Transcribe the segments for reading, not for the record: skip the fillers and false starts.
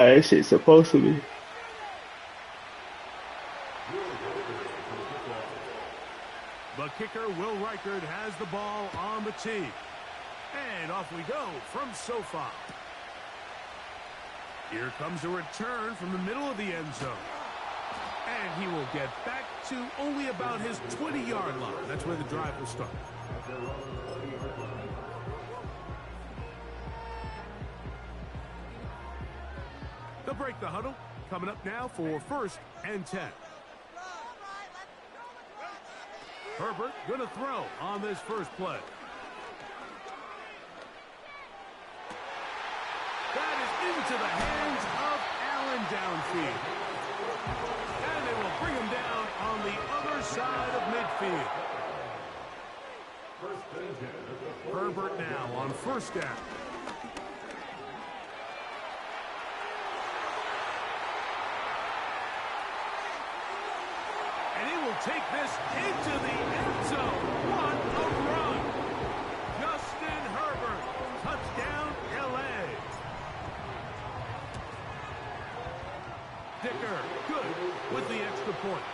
That shit's supposed to be. The kicker, Will Reichert, has the ball on the tee. And off we go from SoFi. Here comes a return from the middle of the end zone. And he will get back to only about his 20-yard line. That's where the drive will start. They'll break the huddle. Coming up now for 1st and 10. Herbert going to throw on this first play. That is into the hands of Allen downfield. And they will bring him down on the other side of midfield. Herbert now on 1st down. And he will take this into the end zone. What a run. Justin Herbert. Touchdown, L.A. Dicker, good with the extra point.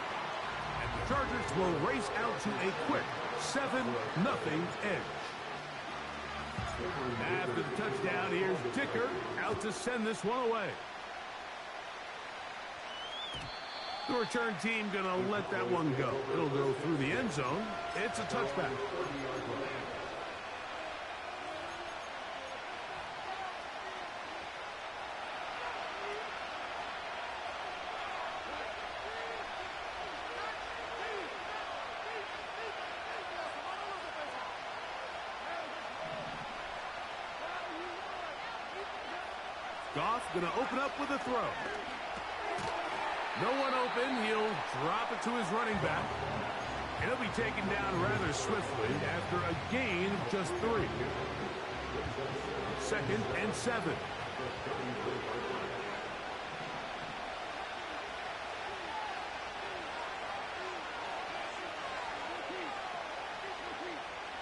And the Chargers will race out to a quick 7-0 edge. After the touchdown, here's Dicker out to send this one away. The return team going to let that one go. It'll go through the end zone. It's a touchback. Goff going to open up with a throw. No one open. He'll drop it to his running back. And he'll be taken down rather swiftly after a gain of just 3. 2nd and 7.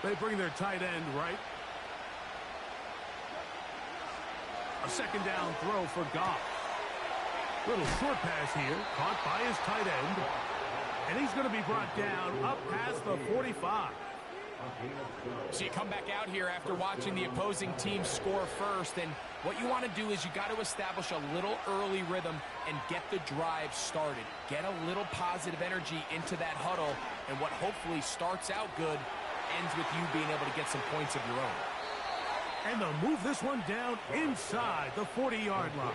They bring their tight end right. A 2nd down throw for Goff. Little short pass here, caught by his tight end. And he's going to be brought down up past the 45. So you come back out here after watching the opposing team score first, and what you want to do is you got to establish a little early rhythm and get the drive started. Get a little positive energy into that huddle, and what hopefully starts out good ends with you being able to get some points of your own. And they'll move this one down inside the 40-yard line.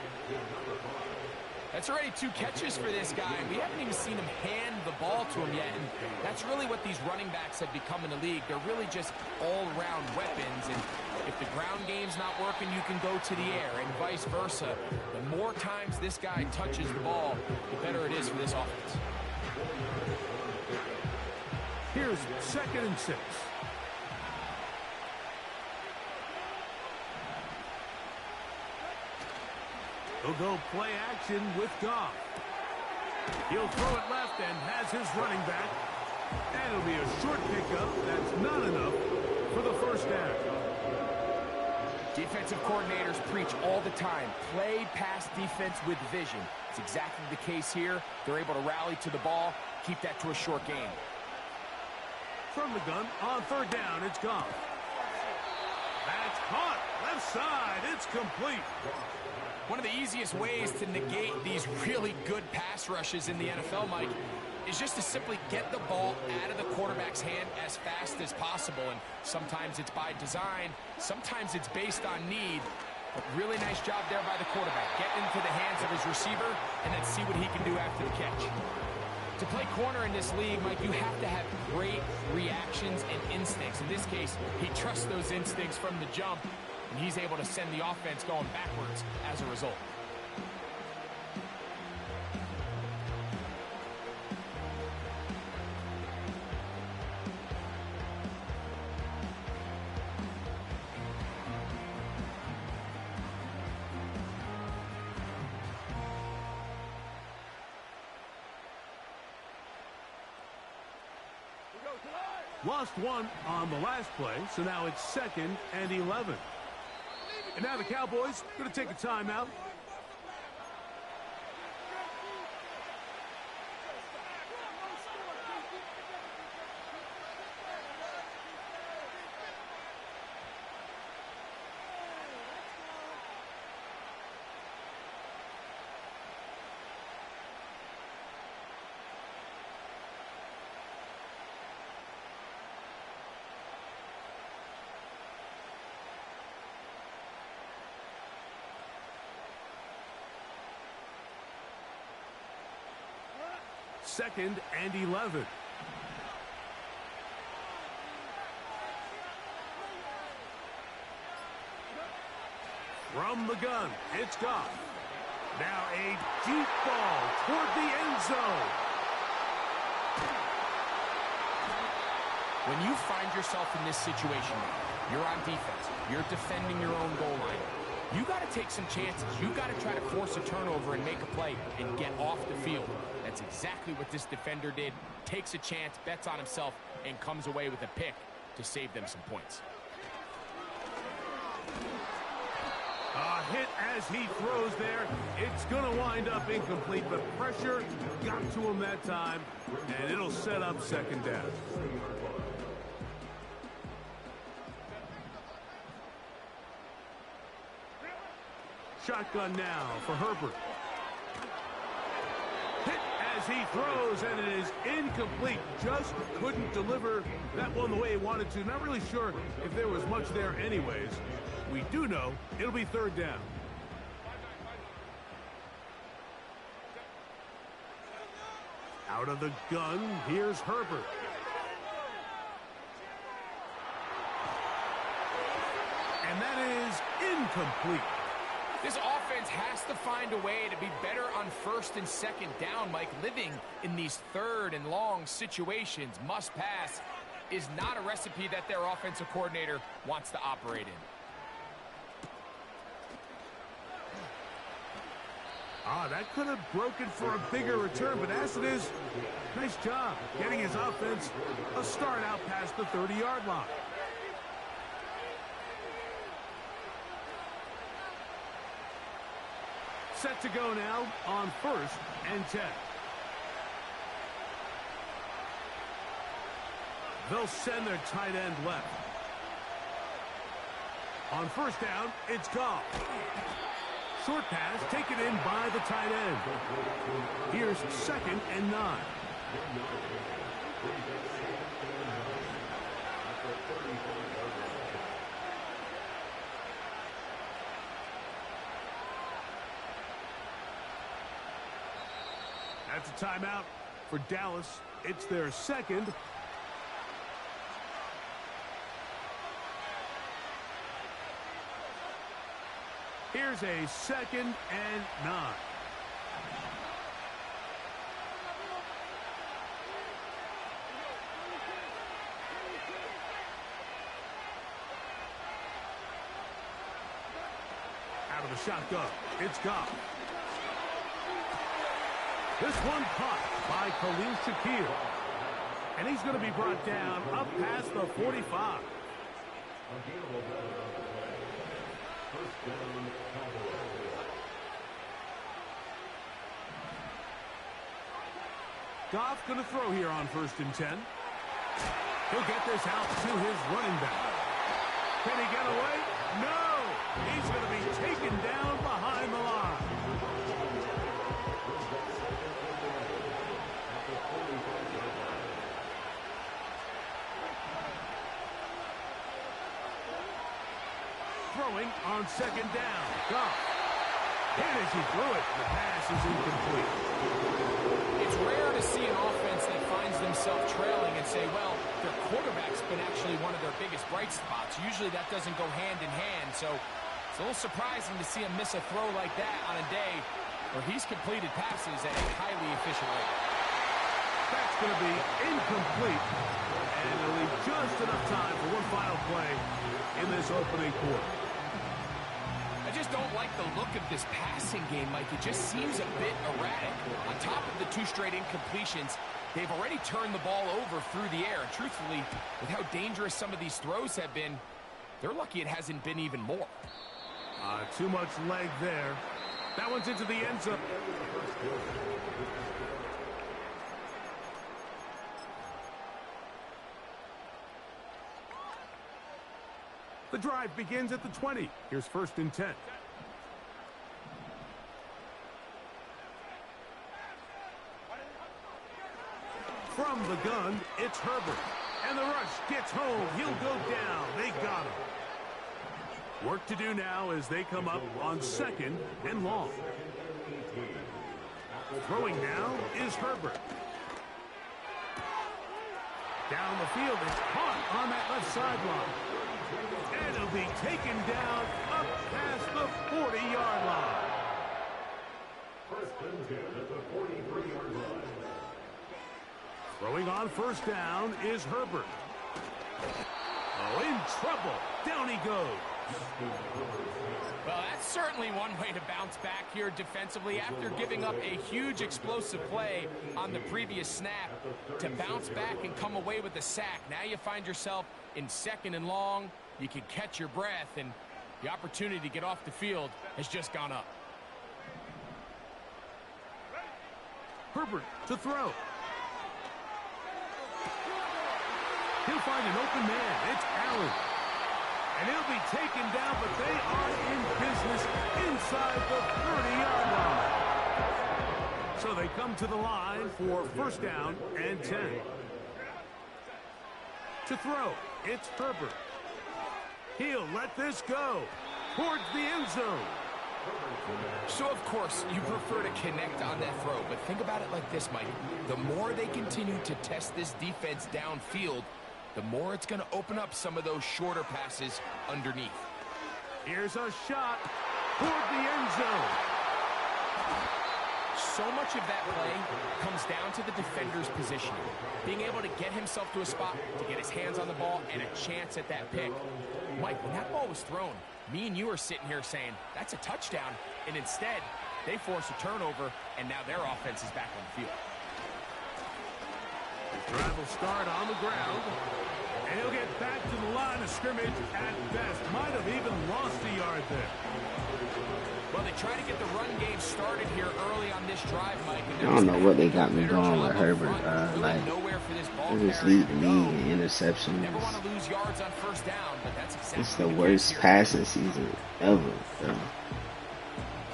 That's already 2 catches for this guy. We haven't even seen him hand the ball to him yet, and that's really what these running backs have become in the league. They're really just all-around weapons, and if the ground game's not working, you can go to the air, and vice versa. The more times this guy touches the ball, the better it is for this offense. Here's 2nd and 6. He'll go play action with Goff. He'll throw it left and has his running back. And it'll be a short pickup. That's not enough for the 1st down. Defensive coordinators preach all the time. Play pass defense with vision. It's exactly the case here. They're able to rally to the ball, keep that to a short game. From the gun, on 3rd down, it's Goff. That's caught. Left side, it's complete. One of the easiest ways to negate these really good pass rushes in the NFL, Mike, is just to simply get the ball out of the quarterback's hand as fast as possible. And sometimes it's by design, sometimes it's based on need. But really nice job there by the quarterback. Get into the hands of his receiver and then see what he can do after the catch. To play corner in this league, Mike, you have to have great reactions and instincts. In this case, he trusts those instincts from the jump, and he's able to send the offense going backwards as a result. Lost one on the last play, so now it's 2nd and 11. And now the Cowboys going to take a timeout. 2nd and 11. From the gun, it's Goff. Now a deep ball toward the end zone. When you find yourself in this situation, you're on defense, you're defending your own goal line, you got to take some chances. You got to try to force a turnover and make a play and get off the field. That's exactly what this defender did. Takes a chance, bets on himself, and comes away with a pick to save them some points. A hit as he throws there. It's going to wind up incomplete, but pressure got to him that time, and it'll set up 2nd down. Shotgun now for Herbert. Hit as he throws, and it is incomplete. Just couldn't deliver that one the way he wanted to. Not really sure if there was much there anyways. We do know it'll be 3rd down. Out of the gun, here's Herbert. And that is incomplete. This offense has to find a way to be better on 1st and 2nd down, Mike. Living in these 3rd and long situations, must pass, is not a recipe that their offensive coordinator wants to operate in. That could have broken for a bigger return, but as it is, nice job getting his offense a start out past the 30-yard line. Set to go now on 1st and 10. They'll send their tight end left. On 1st down, it's Goff. Short pass taken in by the tight end. Here's 2nd and 9. That's a timeout for Dallas. It's their 2nd. Here's a 2nd and 9. Out of the shotgun, it's Goff. This one caught by Khalil Shakir. And he's going to be brought down up past the 45. Goff going to throw here on 1st and 10. He'll get this out to his running back. Can he get away? No! He's going to be taken down behind the line. Throwing on 2nd down. Goff. And as he threw it, the pass is incomplete. It's rare to see an offense that finds themselves trailing and say, well, their quarterback's been actually one of their biggest bright spots. Usually that doesn't go hand in hand, so it's a little surprising to see him miss a throw like that on a day where he's completed passes at a highly efficient rate. That's going to be incomplete, and it'll leave just enough time for one final play in this opening quarter. I just don't like the look of this passing game, Mike. It just seems a bit erratic. On top of the 2 straight incompletions, they've already turned the ball over through the air. And truthfully, with how dangerous some of these throws have been, they're lucky it hasn't been even more. Too much leg there. That one's into the end zone. The drive begins at the 20. Here's 1st and 10. From the gun, it's Herbert. And the rush gets home. He'll go down. They got him. Work to do now as they come up on 2nd and long. Throwing now is Herbert. Down the field, it's caught on that left sideline. And it'll be taken down up past the 40-yard line. First and 10 at the 43-yard line. Throwing on first down is Herbert. Oh, in trouble. Down he goes. Well, that's certainly one way to bounce back here defensively after giving up a huge explosive play on the previous snap. To bounce back and come away with a sack. Now you find yourself in 2nd and long. You can catch your breath, and the opportunity to get off the field has just gone up. Herbert to throw. He'll find an open man. It's Allen. And he'll be taken down, but they are in business inside the 30-yard line. So they come to the line for first down and 10. To throw, it's Herbert. He'll let this go towards the end zone. So, of course, you prefer to connect on that throw, but think about it like this, Mike. The more they continue to test this defense downfield, the more it's going to open up some of those shorter passes underneath. Here's a shot toward the end zone. So much of that play comes down to the defender's positioning. Being able to get himself to a spot, to get his hands on the ball, and a chance at that pick. Mike, when that ball was thrown, me and you are sitting here saying, that's a touchdown. And instead, they force a turnover, and now their offense is back on the field. The drive will start on the ground. And he'll get back to the line of scrimmage at best. Might have even lost a yard there. Well, they try to get the run game started here early on this drive, Mike. I don't know what they got me going with Herbert. Like, they just lead the league in interceptions. Never want to lose yards on first down, but that's exactly it's the worst passing season ever, bro.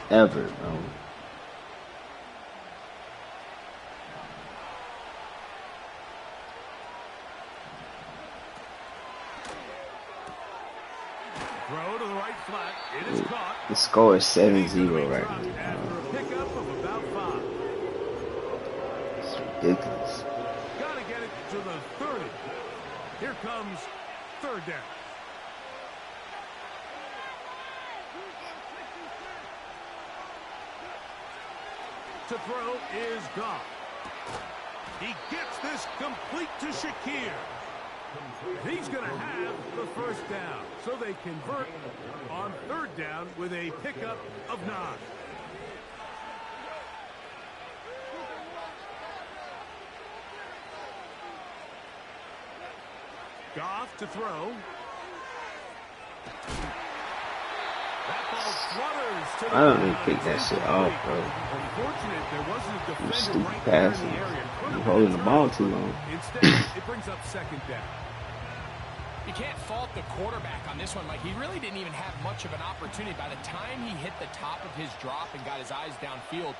Ever, bro. Throw to the right flat. It is caught. The score is 7-0 right now. After a pickup of about 5. It's ridiculous. Got to get it to the 30. Here comes third down. To throw is Goff. He gets this complete to Shakir. He's going to have the first down. So they convert on third down with a pickup of 9. Goff to throw. That ball flutters to the I don't even pick that shit off, bro. Unfortunate, there wasn't a You defender stupid right there in passing. the area. You holding the ball too long. Instead, it brings up second down. You can't fault the quarterback on this one, Mike. He really didn't even have much of an opportunity. By the time he hit the top of his drop and got his eyes downfield,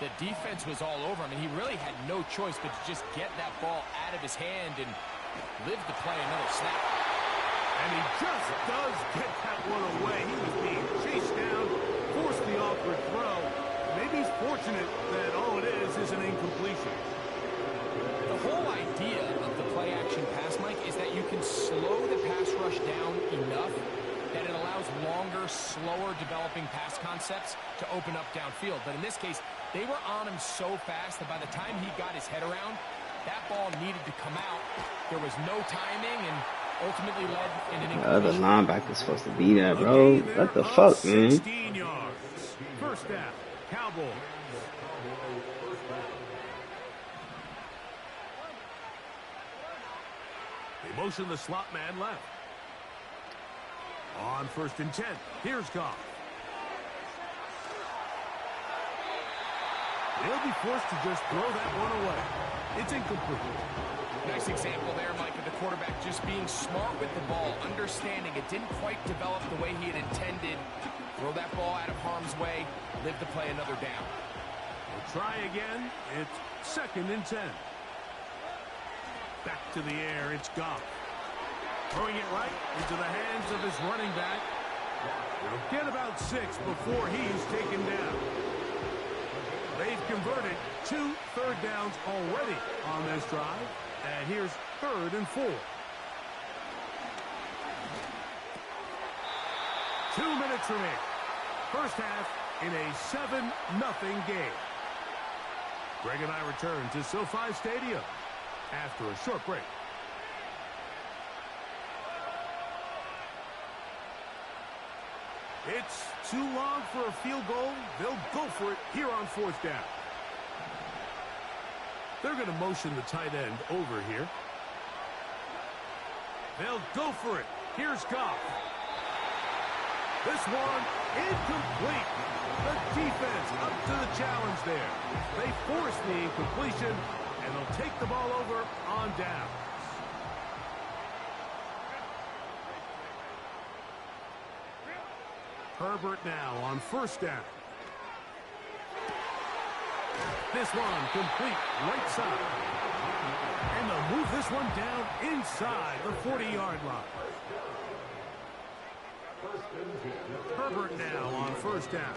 the defense was all over him, and he really had no choice but to just get that ball out of his hand and live to play another snap. And he just does get that one away. He was being chased down, forced the awkward throw. Maybe he's fortunate that all it is an incompletion. The whole idea of the play-action pass, Mike, is that you can slow the pass rush down enough that it allows longer, slower developing pass concepts to open up downfield. But in this case, they were on him so fast that by the time he got his head around, that ball needed to come out. There was no timing and ultimately led in an The other incompletion. linebacker's supposed to be there, bro. What the fuck, man? 16 yards. First down, Cowboys. They motion the slot man left. On first and 10, here's Goff. They'll be forced to just throw that one away. It's incomplete. Nice example there, Mike, of the quarterback just being smart with the ball, understanding it didn't quite develop the way he had intended. Throw that ball out of harm's way, live to play another down. We'll try again. It's second and 10. Back to the air, it's Goff. Throwing it right into the hands of his running back. He'll get about 6 before he's taken down. They've converted 2 third downs already on this drive. And here's 3rd and 4. 2 minutes remaining. First half in a 7-0 game. Greg and I return to SoFi Stadium after a short break. It's too long for a field goal. They'll go for it here on 4th down. They're going to motion the tight end over here. They'll go for it. Here's Goff. This one incomplete. The defense up to the challenge there. They force the incompletion, and they'll take the ball over on downs. Herbert now on 1st down. This one complete right side. And they'll move this one down inside the 40-yard line. Herbert now on 1st down.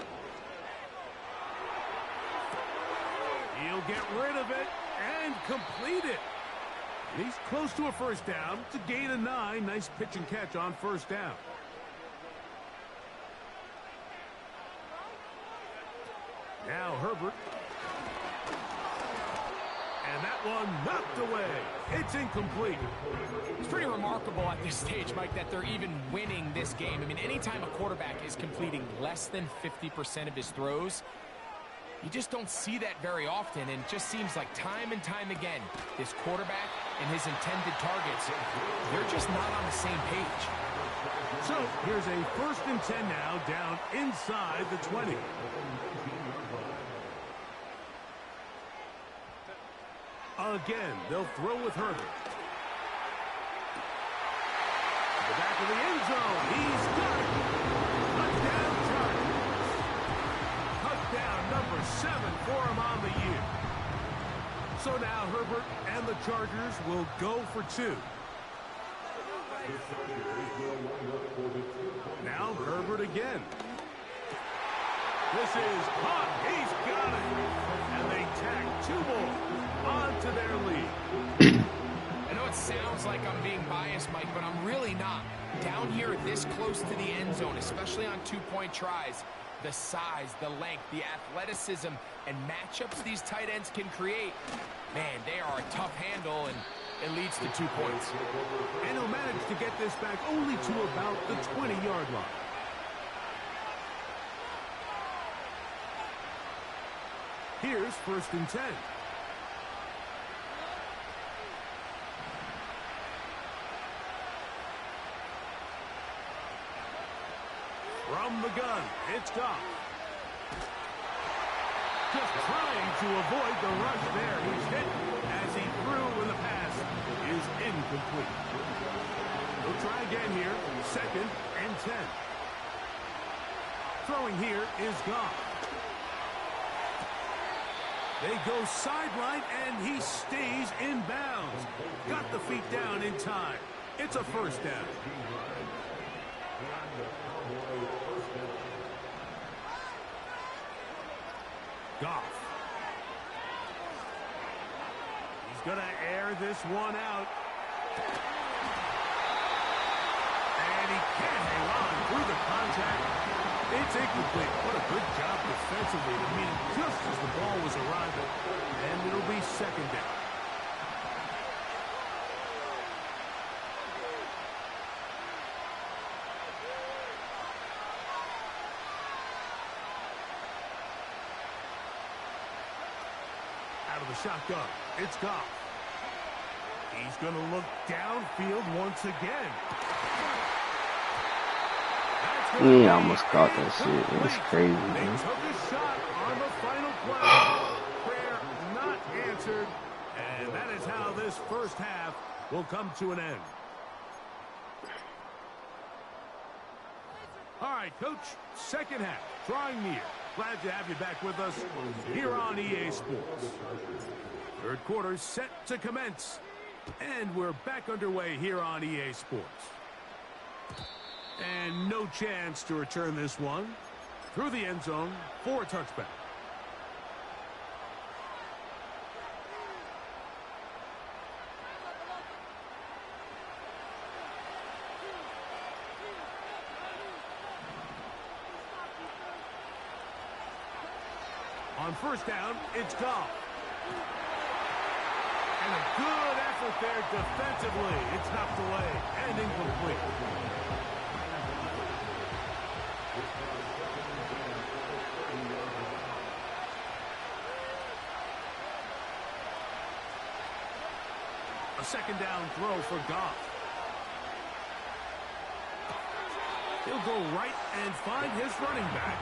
He'll get rid of it and complete it. He's close to a 1st down. It's a gain of 9. Nice pitch and catch on 1st down. Now Herbert. And that one knocked away. It's incomplete. It's pretty remarkable at this stage, Mike, that they're even winning this game. I mean, anytime a quarterback is completing less than 50% of his throws, you just don't see that very often. And it just seems like time and time again, this quarterback and his intended targets, they're just not on the same page. So here's a 1st and 10 now, down inside the 20. Again, they'll throw with Herbert. To the back of the end zone. He's got it. Touchdown Chargers. Touchdown number 7 for him on the year. So now Herbert and the Chargers will go for 2. Now Herbert again. This is caught. He's got it. And they tag 2 more onto their lead. I know it sounds like I'm being biased, Mike, but I'm really not. Down here this close to the end zone, especially on 2-point tries, the size, the length, the athleticism, and matchups these tight ends can create, man, they are a tough handle, and it leads to 2 points. And he'll manage to get this back only to about the 20-yard line. Here's 1st and 10. From the gun, it's Goff. Just trying to avoid the rush there. He's hit as he threw when the pass is incomplete. We'll try again here. 2nd and 10. Throwing here is Goff. They go sideline, and he stays in bounds. Got the feet down in time. It's a 1st down. Goff. He's going to air this one out. And he can't hang on through the contact. It's incomplete. What a good job defensively to meet him just as the ball was arriving. And it'll be 2nd down. Out of the shotgun, it's Goff. He's going to look downfield once again. He almost caught that shit. It was crazy, They man. took a shot on the final play. Prayer not answered. And that is how this 1st half will come to an end. All right, Coach, 2nd half, drawing near. Glad to have you back with us here on EA Sports. 3rd quarter set to commence. And we're back underway here on EA Sports. And no chance to return this one through the end zone for a touchback. first down, it's Goff. And a good effort there defensively. It's knocked away and incomplete. A second down throw for Goff. He'll go right and find his running back.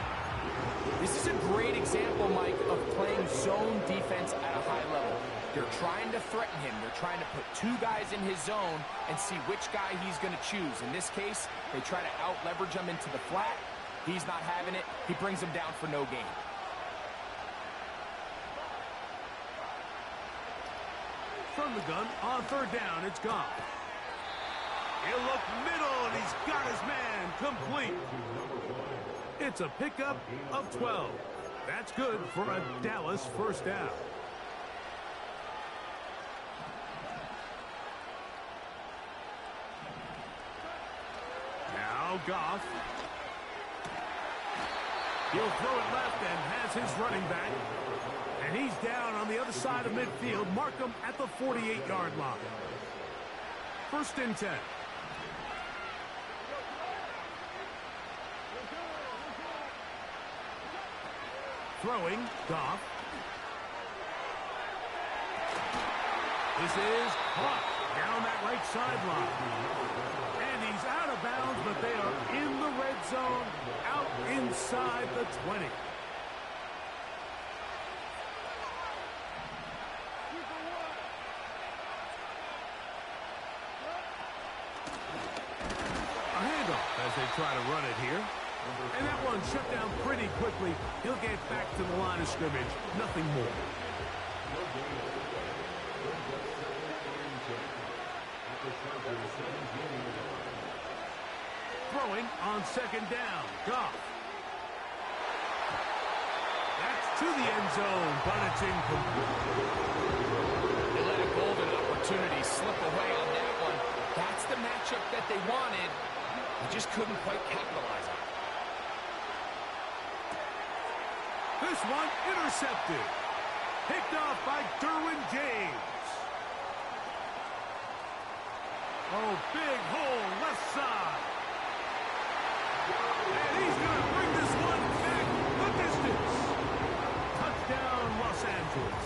This is a great example, Mike, of playing zone defense at a high level. They're trying to threaten him. They're trying to put two guys in his zone and see which guy he's going to choose. In this case, they try to out-leverage him into the flat. He's not having it. He brings him down for no gain. From the gun, on third down, it's Goff. He'll look middle, and he's got his man complete. It's a pickup of 12. That's good for a Dallas first down. Now Goff. He'll throw it left and has his running back. And he's down on the other side of midfield. Mark him at the 48-yard line. First and 10. Throwing, Goff. This is caught down that right sideline. And he's out of bounds, but they are in the red zone, out inside the 20. A handoff as they try to run it here. And that one shut down pretty quickly. He'll get back to the line of scrimmage. Nothing more. Throwing on second down. Goff. That's to the end zone, but it's incomplete. They let a golden opportunity slip away on that one. That's the matchup that they wanted. They just couldn't quite capitalize on it. This one intercepted. Picked off by Derwin James. Oh, big hole left side. And he's going to bring this one back the distance. Touchdown, Los Angeles.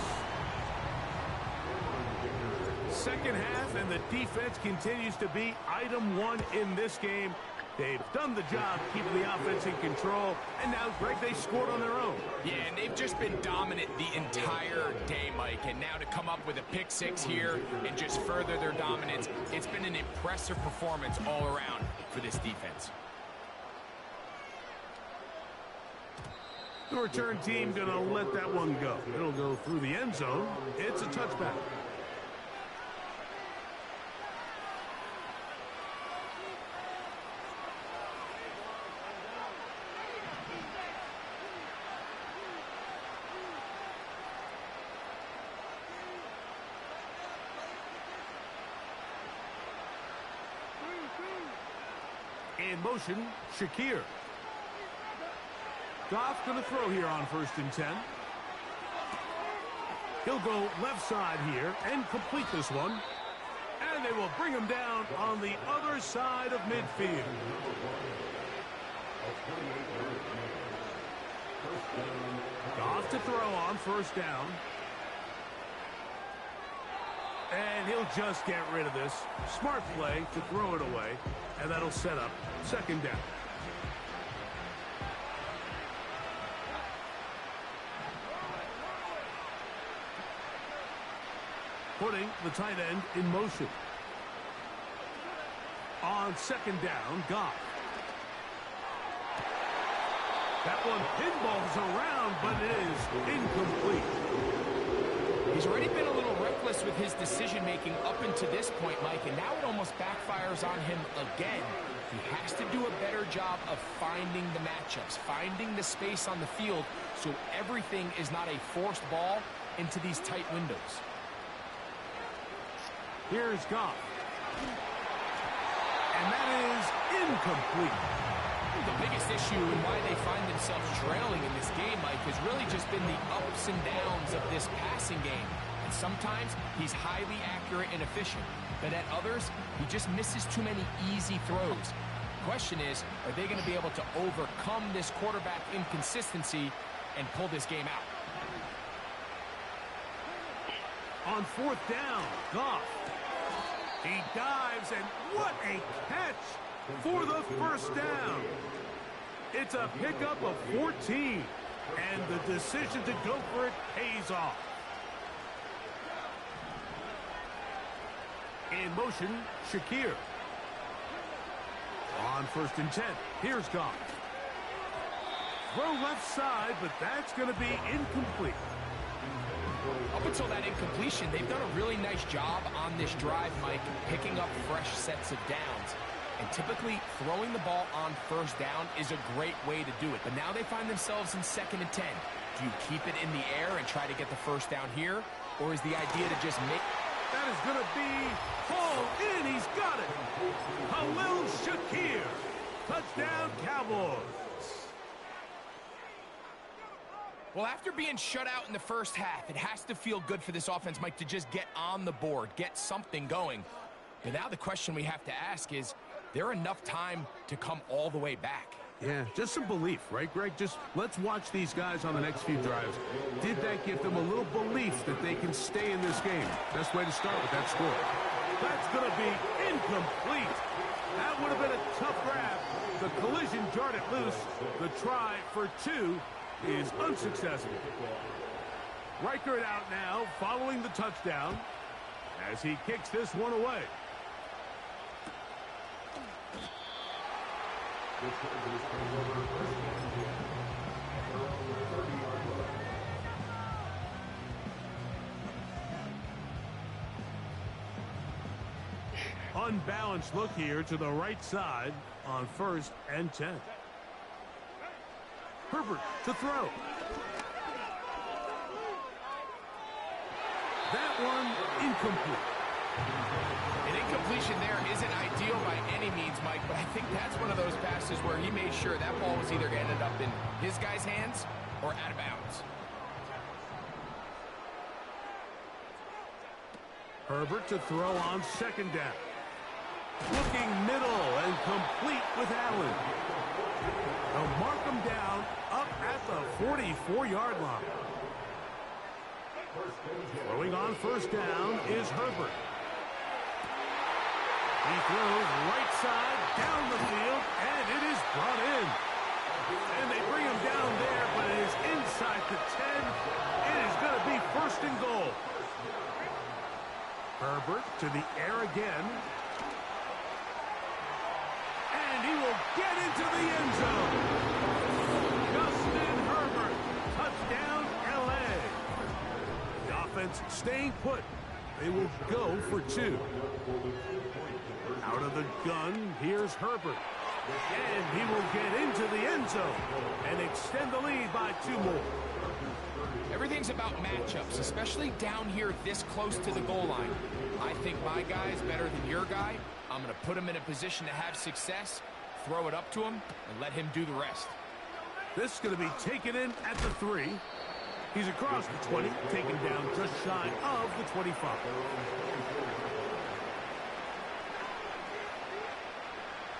Second half, and the defense continues to be item one in this game. They've done the job keeping the offense in control, and now, Greg, they scored on their own. Yeah, and they've just been dominant the entire day, Mike. And now to come up with a pick six here and just further their dominance, it's been an impressive performance all around for this defense. The return team going to let that one go. It'll go through the end zone. It's a touchback. In motion, Shakir. Goff going to throw here on first and 10. He'll go left side here and complete this one. And they will bring him down on the other side of midfield. Goff to throw on first down. And he'll just get rid of this. Smart play to throw it away. And that'll set up second down. Putting the tight end in motion. On second down, Goff. That one pinballs around, but it is incomplete. He's already been a little reckless with his decision-making up until this point, Mike, and now it almost backfires on him again. He has to do a better job of finding the matchups, finding the space on the field, so everything is not a forced ball into these tight windows. Here's Goff. And that is incomplete. The biggest issue and why they find themselves trailing in this game, Mike, has really just been the ups and downs of this passing game. And sometimes he's highly accurate and efficient, but at others, he just misses too many easy throws. The question is, are they going to be able to overcome this quarterback inconsistency and pull this game out? On fourth down, Goff. He dives, and what a catch for the first down. It's a pickup of 14, and the decision to go for it pays off. In motion, Shakir. On 1st and 10, here's Goff. Throw left side, but that's going to be incomplete. Up until that incompletion, they've done a really nice job on this drive, Mike, picking up fresh sets of downs. And typically, throwing the ball on 1st down is a great way to do it. But now they find themselves in 2nd and 10. Do you keep it in the air and try to get the 1st down here? Or is the idea to just make... That is going to be hauled in. He's got it. Khalil Shakir. Touchdown, Cowboys. Well, after being shut out in the first half, it has to feel good for this offense, Mike, to just get on the board, get something going. But now the question we have to ask is there enough time to come all the way back? Yeah, just some belief, right, Greg? Just let's watch these guys on the next few drives. Did that give them a little belief that they can stay in this game? Best way to start with that score. That's going to be incomplete. That would have been a tough grab. The collision jarred it loose. The try for 2 is unsuccessful. Riker it out now, following the touchdown, as he kicks this one away. Unbalanced look here to the right side on 1st and 10. Herbert to throw. That one incomplete. An incompletion there isn't ideal by any means, Mike, but I think that's one of those passes where he made sure that ball was either going to end up in his guy's hands or out of bounds. Herbert to throw on 2nd down. Looking middle and complete with Allen. They'll mark him down up at the 44-yard line. Throwing on 1st down is Herbert. He throws right side down the field, and it is brought in. And they bring him down there, but it is inside the 10. It is going to be 1st and goal. Herbert to the air again. And he will get into the end zone. Justin Herbert, touchdown L.A. The offense staying put. They will go for 2. Out of the gun, here's Herbert. And he will get into the end zone and extend the lead by 2 more. Everything's about matchups, especially down here this close to the goal line. I think my guy is better than your guy. I'm going to put him in a position to have success, throw it up to him, and let him do the rest. This is going to be taken in at the 3. He's across the 20, taken down just shy of the 25.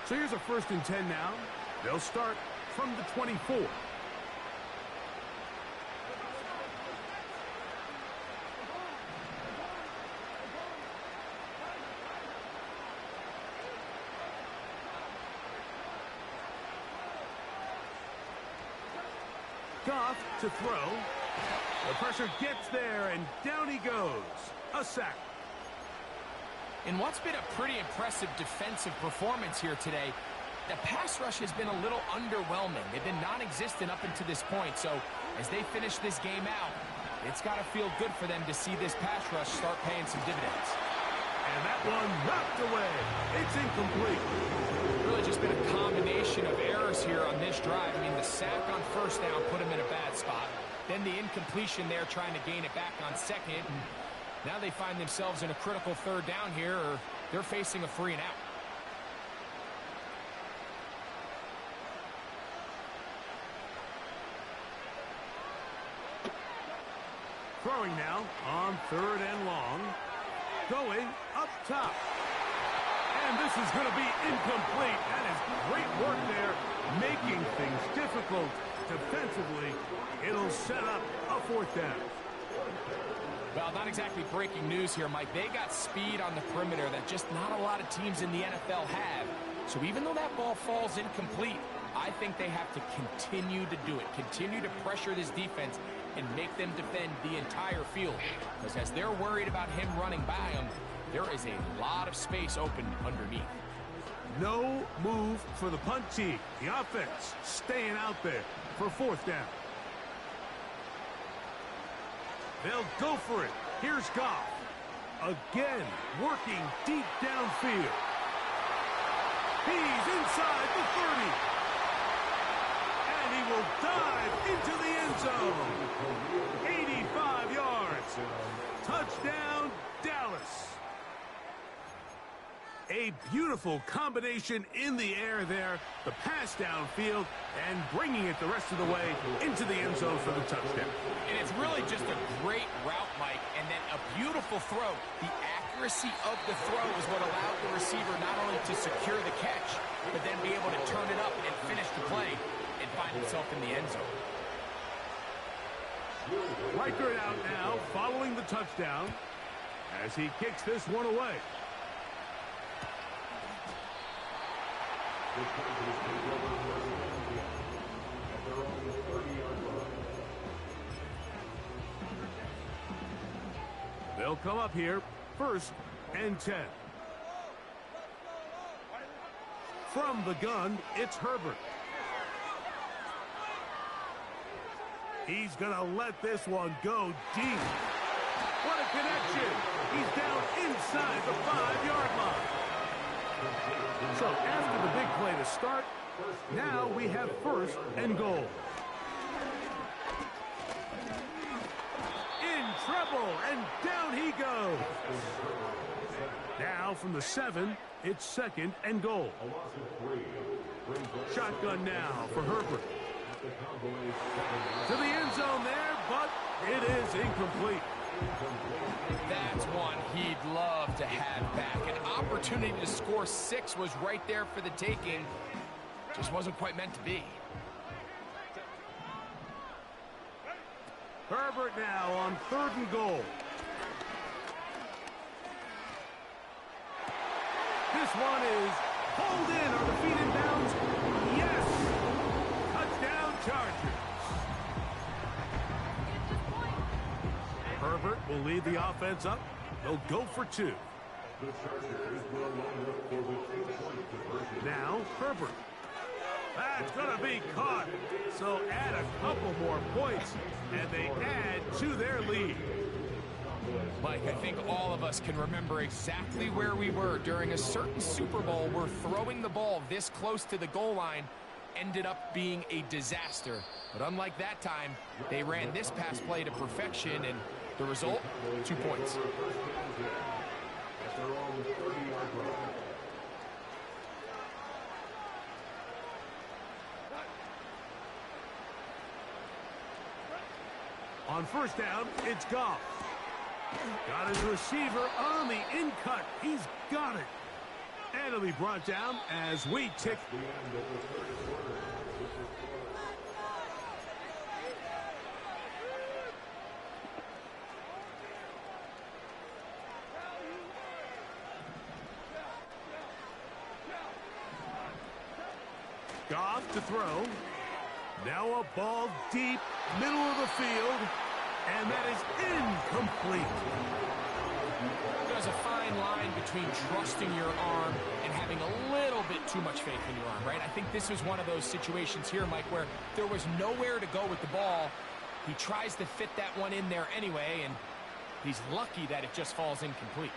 So here's a 1st and 10 now. They'll start from the 24. Goff to throw. The pressure gets there, and down he goes. A sack. In what's been a pretty impressive defensive performance here today, the pass rush has been a little underwhelming. They've been non-existent up until this point, so as they finish this game out, it's got to feel good for them to see this pass rush start paying some dividends. And that one knocked away. It's incomplete. Really just been a combination of errors here on this drive. I mean, the sack on 1st down put him in a bad spot. Then the incompletion there trying to gain it back on 2nd. And now they find themselves in a critical 3rd down here, or they're facing a 3 and out. throwing now on 3rd and long. Going up top. And this is going to be incomplete. That is great work there, making things difficult defensively. It'll set up a 4th down. Well, not exactly breaking news here, Mike. They got speed on the perimeter that just not a lot of teams in the NFL have. So even though that ball falls incomplete, I think they have to continue to do it, continue to pressure this defense and make them defend the entire field. Because as they're worried about him running by them, there is a lot of space open underneath. No move for the punt team. The offense staying out there for 4th down. They'll go for it. Here's Goff. Again, working deep downfield. He's inside the 30. And he will dive into the end zone. 85 yards. Touchdown, Dallas. A beautiful combination in the air there. The pass downfield and bringing it the rest of the way into the end zone for the touchdown. And it's really just a great route, Mike, and then a beautiful throw. The accuracy of the throw is what allowed the receiver not only to secure the catch, but then be able to turn it up and finish the play and find himself in the end zone. Riker out now, following the touchdown as he kicks this one away. They'll come up here, 1st and 10. From the gun, it's Herbert. He's going to let this one go deep. What a connection. He's down inside the 5-yard line. So after the big play to start, now we have 1st and goal. In trouble, and down he goes. Now from the 7, it's 2nd and goal. Shotgun now for Herbert. To the end zone there, but it is incomplete. That's one he'd love to have back. An opportunity to score 6 was right there for the taking. Just wasn't quite meant to be. Herbert now on 3rd and goal. This one is pulled in. Are the feet in bounds? Yes! Touchdown Chargers. Herbert will lead the offense up. They'll go for 2. Now, Herbert. That's going to be caught. So add a couple more points, and they add to their lead. Mike, I think all of us can remember exactly where we were during a certain Super Bowl where throwing the ball this close to the goal line ended up being a disaster. But unlike that time, they ran this pass play to perfection, and the result, 2 points. On 1st down, it's Goff. Got his receiver on the in-cut. He's got it. And it'll be brought down as we tick. Goff to throw. Now a ball deep, middle of the field, and that is incomplete. There's a fine line between trusting your arm and having a little bit too much faith in your arm, right? I think this was one of those situations here, Mike, where there was nowhere to go with the ball. He tries to fit that one in there anyway, and he's lucky that it just falls incomplete.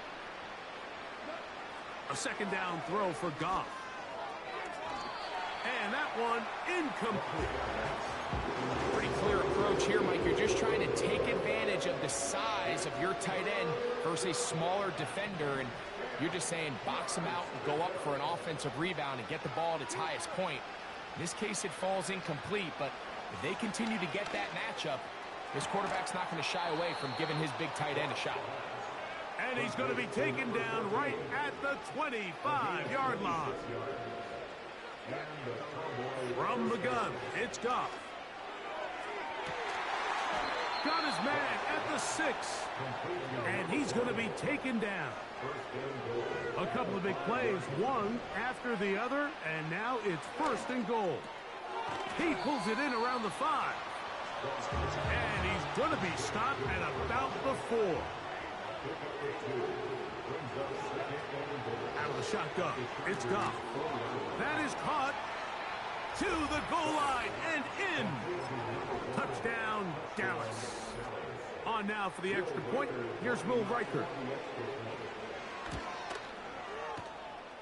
A 2nd down throw for Goff. And that one incomplete. Pretty clear approach here, Mike. You're just trying to take advantage of the size of your tight end versus a smaller defender, and you're just saying box him out and go up for an offensive rebound and get the ball at its highest point. In this case, it falls incomplete, but if they continue to get that matchup, This quarterback's not going to shy away from giving his big tight end a shot. And he's going to be taken down right at the 25-yard line. From the gun, it's Goff. Got his man at the 6. And he's going to be taken down. A couple of big plays, one after the other, and now it's 1st and goal. He pulls it in around the 5. And he's going to be stopped at about the 4. Out of the shotgun, it's Goff. That is caught to the goal line and in. Touchdown, Dallas. On now for the extra point. Here's Will Riker.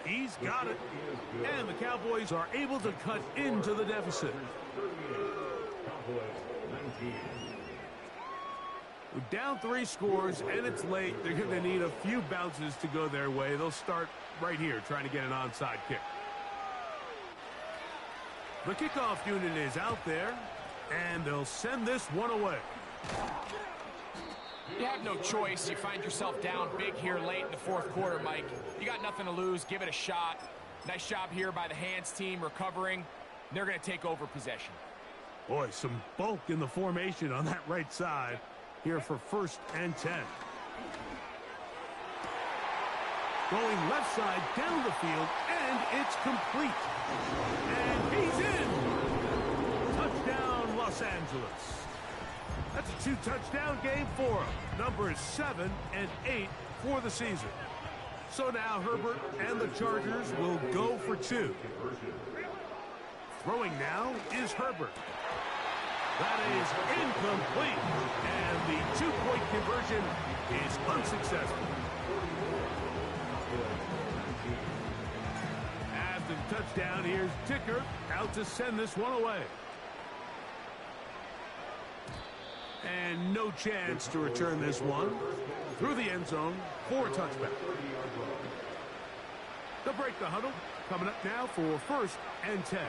He's got it. And the Cowboys are able to cut into the deficit. We're down 3 scores, and it's late. They're going to need a few bounces to go their way. They'll start right here trying to get an onside kick. The kickoff unit is out there, and they'll send this one away. You have no choice. You find yourself down big here late in the 4th quarter, Mike. You got nothing to lose. Give it a shot. Nice job here by the hands team recovering. They're going to take over possession. Boy, some bulk in the formation on that right side here for 1st and 10. Going left side down the field, and it's complete. And he's in. Touchdown, Los Angeles. That's a 2-touchdown game for him. Numbers 7 and 8 for the season. So now Herbert and the Chargers will go for 2. Throwing now is Herbert. That is incomplete. And the 2-point conversion is unsuccessful. After the touchdown, here's Ticker out to send this one away. And no chance to return this one through the end zone for a touchback. They'll break the huddle. Coming up now for 1st and 10.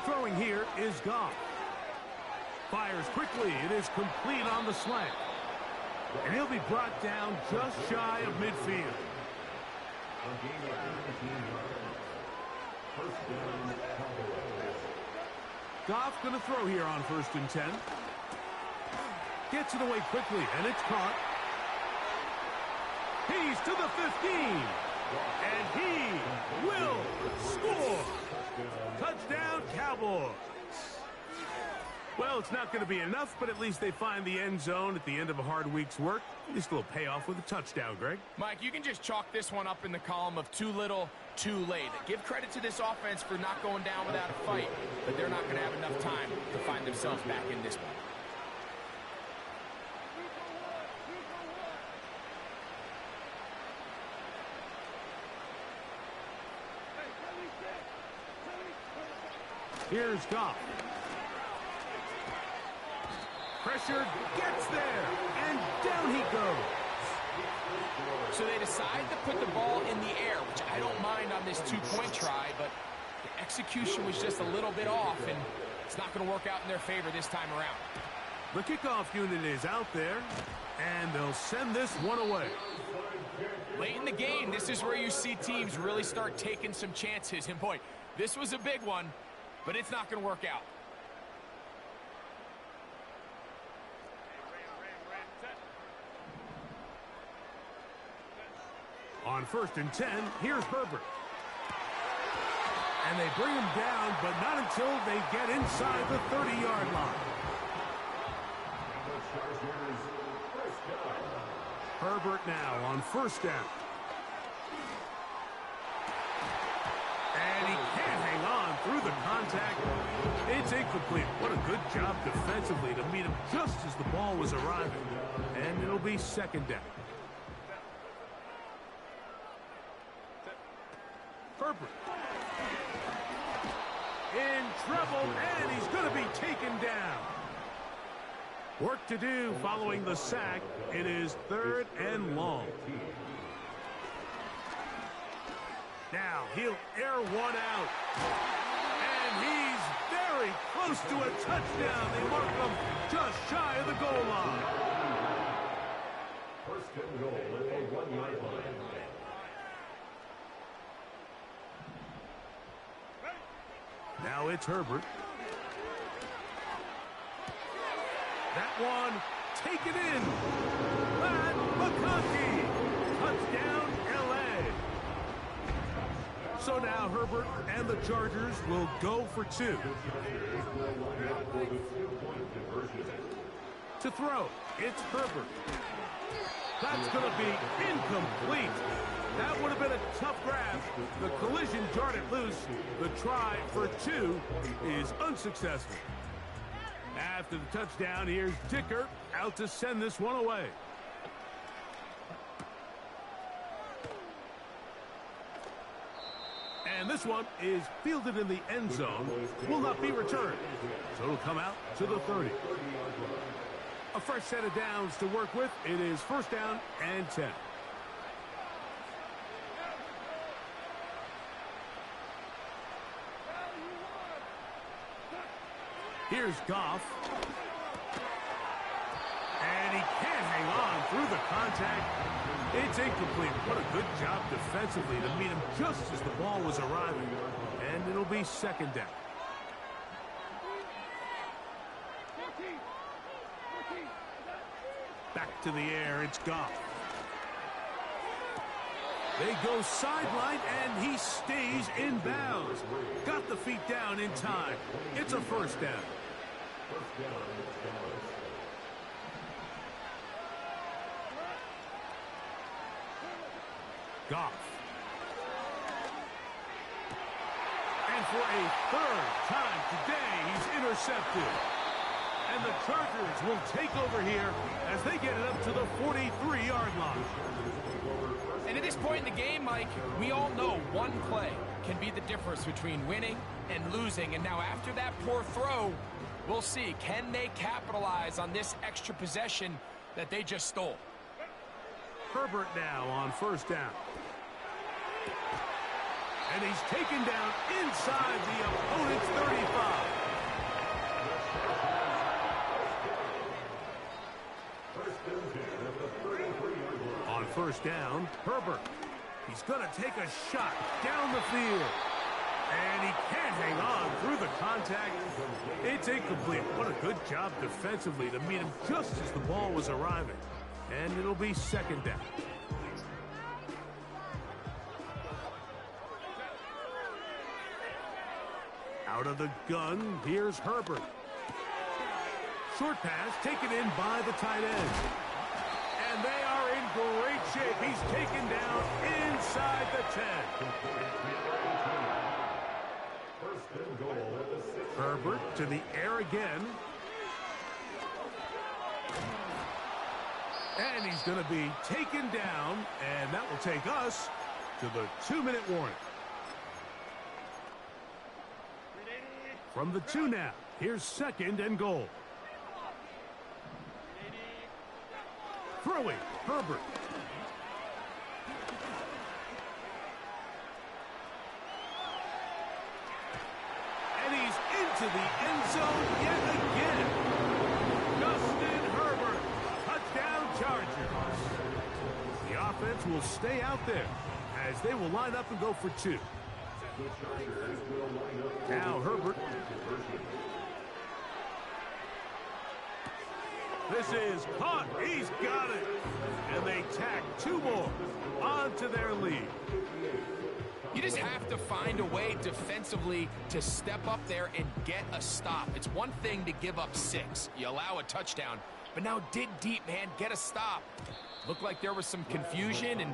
Throwing here is Goff. Fires quickly. It is complete on the slant. And he'll be brought down just shy of midfield. Goff going to throw here on 1st and 10. Gets it away quickly, and it's caught. He's to the 15. And he will score. Touchdown, Cowboys. Well, it's not going to be enough, but at least they find the end zone at the end of a hard week's work. At least a little payoff with a touchdown, Greg. Mike, you can just chalk this one up in the column of too little, too late. Give credit to this offense for not going down without a fight, but they're not going to have enough time to find themselves back in this one. Here's Goff. Pressure gets there, and down he goes. So they decide to put the ball in the air, which I don't mind on this 2-point try, but the execution was just a little bit off, and it's not going to work out in their favor this time around. The kickoff unit is out there, and they'll send this one away. Late in the game, this is where you see teams really start taking some chances, and boy, this was a big one, but it's not going to work out. On 1st and 10, here's Herbert. And they bring him down, but not until they get inside the 30-yard line. Herbert now on 1st down. And he can't hang on through the contact. It's incomplete. What a good job defensively to meet him just as the ball was arriving. And it'll be 2nd down. Herbert in trouble, and he's going to be taken down. Work to do following the sack. It is 3rd and long. Now he'll air one out. And he's very close to a touchdown. They mark him just shy of the goal line. First and goal at the 1-yard line. Now it's Herbert. That one taken in. Matt McConkey. Touchdown, L.A. So now Herbert and the Chargers will go for two. To throw, it's Herbert. That's going to be incomplete. That would have been a tough grab. The collision jarred it loose. The try for two is unsuccessful. After the touchdown, here's Dicker out to send this one away. And this one is fielded in the end zone. Will not be returned. So it'll come out to the 30. A fresh set of downs to work with. It is first down and 10. Here's Goff. And he can't hang on through the contact. It's incomplete. What a good job defensively to meet him just as the ball was arriving. And it'll be second down. Back to the air, it's Goff. They go sideline, and he stays in bounds. Got the feet down in time. It's a first down. Goff. And for a third time today, he's intercepted. And the Chargers will take over here as they get it up to the 43-yard line. And at this point in the game, Mike, we all know one play can be the difference between winning and losing. And now after that poor throw, we'll see, can they capitalize on this extra possession that they just stole? Herbert now on first down. And he's taken down inside the opponent's 35. On first down, Herbert. He's going to take a shot down the field. And he can't hang on through the contact. It's incomplete. What a good job defensively to meet him just as the ball was arriving. And it'll be second down. Out of the gun, here's Herbert. Short pass taken in by the tight end. And they are in great shape. He's taken down inside the 10. Herbert to the air again. And he's going to be taken down, and that will take us to the 2-minute warning. From the 2 now, here's second and goal. Throwing, Herbert. And he's into the end zone yet again. Justin Herbert, touchdown Chargers. The offense will stay out there as they will line up and go for 2. Now Herbert. This is caught. He's got it. And they tack 2 more onto their lead. You just have to find a way defensively to step up there and get a stop. It's one thing to give up 6. You allow a touchdown. But now dig deep, man. Get a stop. Looked like there was some confusion, and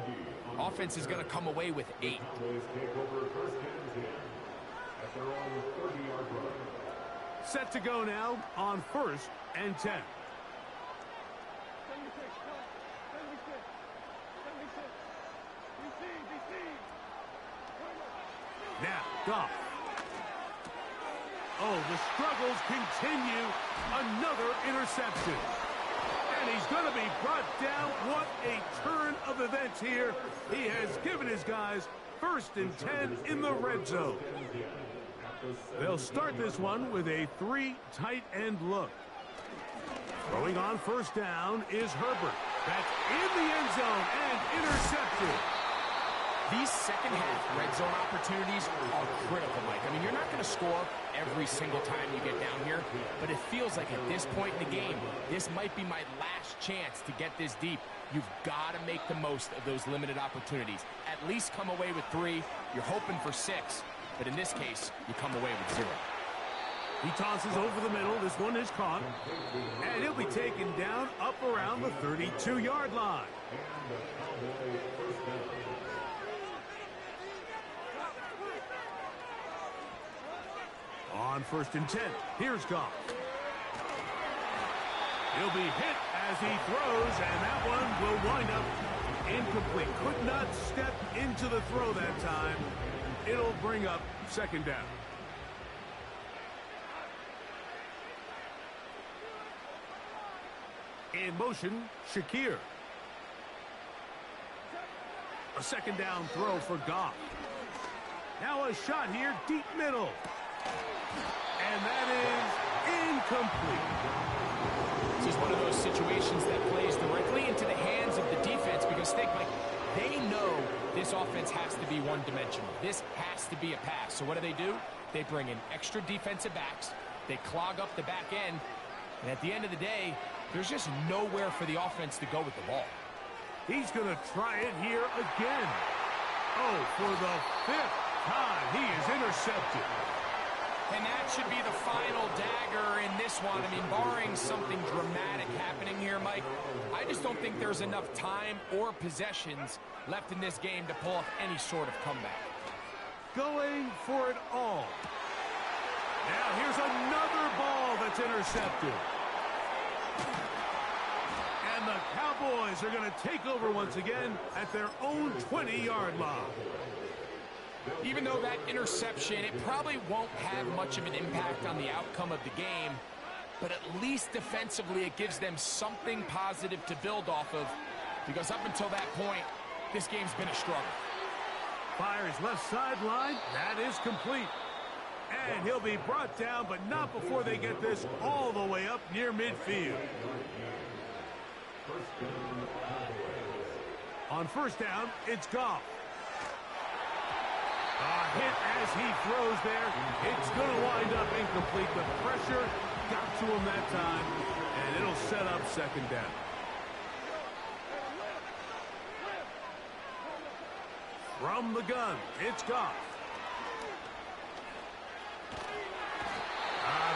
offense is going to come away with 8. Set to go now on first and 10. Now, Goff. Oh, the struggles continue. Another interception. And he's going to be brought down. What a turn of events here. He has given his guys 1st and 10 in the red zone. They'll start this one with a 3 tight end look. Throwing on 1st down is Herbert. That's in the end zone and intercepted. These second half red zone opportunities are critical, Mike. I mean, you're not going to score every single time you get down here, but it feels like at this point in the game, this might be my last chance to get this deep. You've got to make the most of those limited opportunities. At least come away with 3. You're hoping for 6, but in this case, you come away with 0. He tosses over the middle. This one is caught. And he'll be taken down up around the 32-yard line. On 1st and 10, here's Goff. He'll be hit as he throws, and that one will wind up incomplete. Could not step into the throw that time. It'll bring up 2nd down. In motion, Shakir. A 2nd down throw for Goff. Now a shot here, deep middle. And that is incomplete. This is one of those situations that plays directly into the hands of the defense because think, Mike, they know this offense has to be one-dimensional. This has to be a pass. So what do? They bring in extra defensive backs. They clog up the back end. And at the end of the day, there's just nowhere for the offense to go with the ball. He's going to try it here again. Oh, for the 5th time, he is intercepted. And that should be the final dagger in this one. I mean, barring something dramatic happening here, Mike, I just don't think there's enough time or possessions left in this game to pull off any sort of comeback. Going for it all. Now here's another ball that's intercepted. And the Cowboys are going to take over once again at their own 20-yard line. Even though that interception, it probably won't have much of an impact on the outcome of the game, but at least defensively it gives them something positive to build off of, because up until that point, this game's been a struggle. Fires left sideline. That is complete. And he'll be brought down, but not before they get this all the way up near midfield. On 1st down, it's Goff. A hit as he throws there. It's going to wind up incomplete. The pressure got to him that time, and it'll set up 2nd down. From the gun, it's Goff.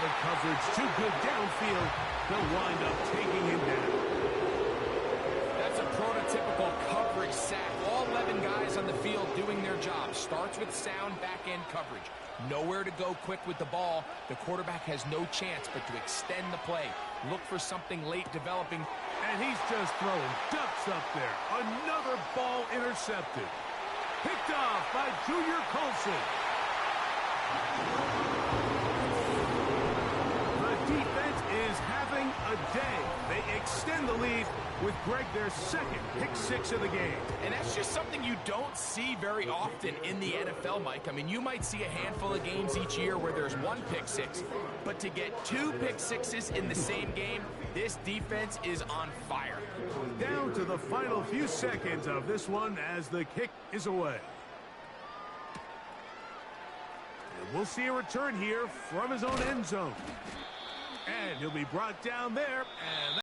The coverage too good downfield. They'll wind up taking him down. That's a prototypical coverage sack. All 11 guys on the field doing their job. Starts with sound back-end coverage. Nowhere to go quick with the ball. The quarterback has no chance but to extend the play. Look for something late developing. And he's just throwing ducks up there. Another ball intercepted. Picked off by Junior Colson. The defense is having a day. They extend the lead with Greg, their 2nd pick-6 of the game. And that's just something you don't see very often in the NFL, Mike. I mean, you might see a handful of games each year where there's 1 pick-6, but to get 2 pick-6s in the same game, this defense is on fire. Down to the final few seconds of this one as the kick is away. And we'll see a return here from his own end zone. And he'll be brought down there. And